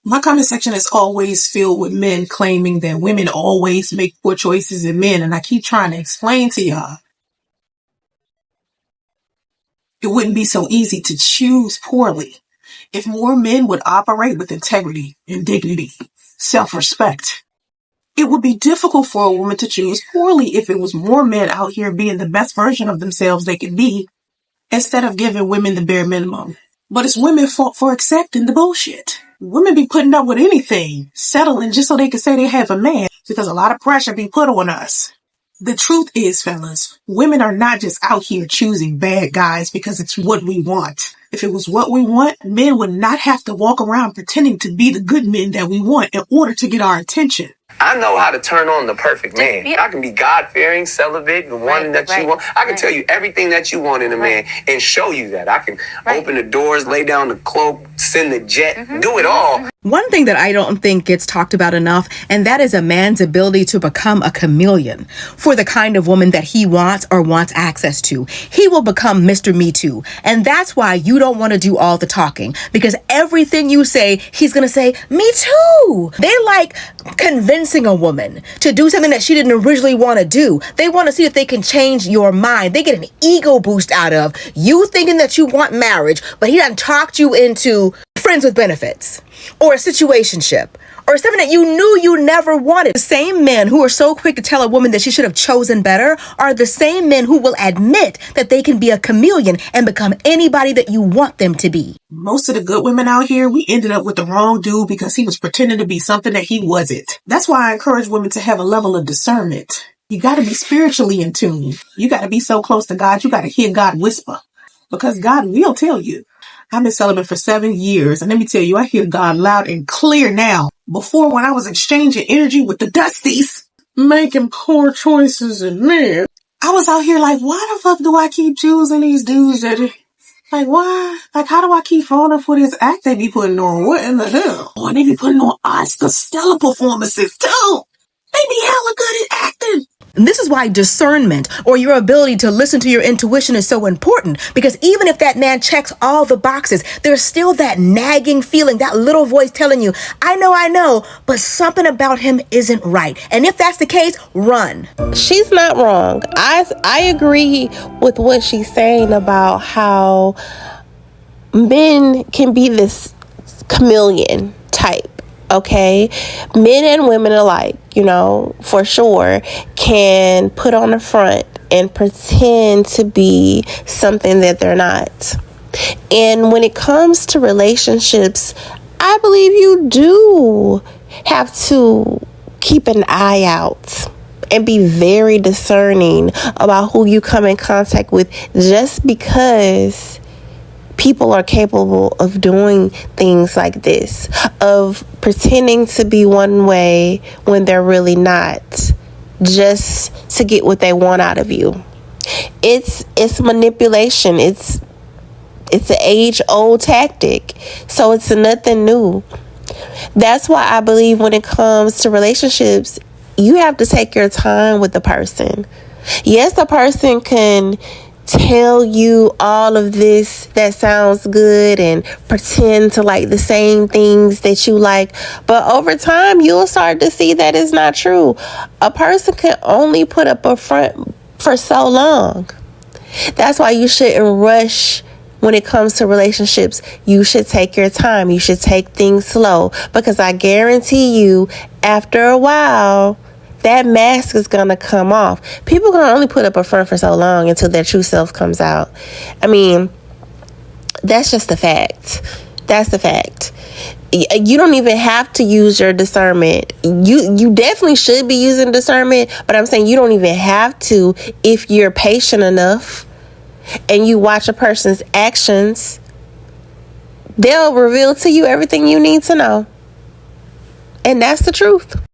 My comment section is always filled with men claiming that women always make poor choices in men, and I keep trying to explain to y'all, it wouldn't be so easy to choose poorly if more men would operate with integrity and dignity, self-respect. It would be difficult for a woman to choose poorly if it was more men out here being the best version of themselves they could be, instead of giving women the bare minimum. But it's women's fault for accepting the bullshit. Women be putting up with anything, settling just so they can say they have a man, because a lot of pressure be put on us. The truth is, fellas, women are not just out here choosing bad guys because it's what we want. If it was what we want, men would not have to walk around pretending to be the good men that we want in order to get our attention. I know how to turn on the perfect man. I can be God-fearing, celibate, the one that you want. I can tell you everything that you want in a man and show you that. I can open the doors, lay down the cloak, send the jet, do it all. One thing that I don't think gets talked about enough, and that is a man's ability to become a chameleon for the kind of woman that he wants or wants access to. He will become Mr. Me Too. And that's why you don't want to do all the talking, because everything you say, he's going to say, me too. They like convincing a woman to do something that she didn't originally want to do. They want to see if they can change your mind. They get an ego boost out of you thinking that you want marriage, but he done talked you into friends with benefits or a situationship or something that you knew you never wanted. The same men who are so quick to tell a woman that she should have chosen better are the same men who will admit that they can be a chameleon and become anybody that you want them to be. Most of the good women out here, we ended up with the wrong dude because he was pretending to be something that he wasn't. That's why I encourage women to have a level of discernment. You got to be spiritually in tune. You got to be so close to God, you got to hear God whisper, because God will tell you. I've been celibate for 7 years, and let me tell you, I hear God loud and clear now. Before, when I was exchanging energy with the Dusties, making poor choices in men, I was out here like, why the fuck do I keep choosing these dudes that, like, why? Like, how do I keep falling for this act they be putting on? What in the hell? Oh, and they be putting on Oscar stellar performances, too. They be hella good at acting. And this is why discernment, or your ability to listen to your intuition, is so important. Because even if that man checks all the boxes, there's still that nagging feeling, that little voice telling you, I know, but something about him isn't right. And if that's the case, run. She's not wrong. I agree with what she's saying about how men can be this chameleon type. Okay, men and women alike, for sure, can put on a front and pretend to be something that they're not. And when it comes to relationships, I believe you do have to keep an eye out and be very discerning about who you come in contact with, just because people are capable of doing things like this, of pretending to be one way when they're really not, just to get what they want out of you. It's manipulation. It's an age-old tactic. So it's nothing new. That's why I believe when it comes to relationships, you have to take your time with the person. Yes, the person can tell you all of this that sounds good and pretend to like the same things that you like, but over time you'll start to see that it's not true. A person can only put up a front for so long. That's why you shouldn't rush when it comes to relationships. You should take your time. You should take things slow, because I guarantee you, after a while, that mask is going to come off. People can only put up a front for so long until their true self comes out. I mean, that's just the fact. That's the fact. You don't even have to use your discernment. You definitely should be using discernment, but I'm saying you don't even have to if you're patient enough and you watch a person's actions. They'll reveal to you everything you need to know. And that's the truth.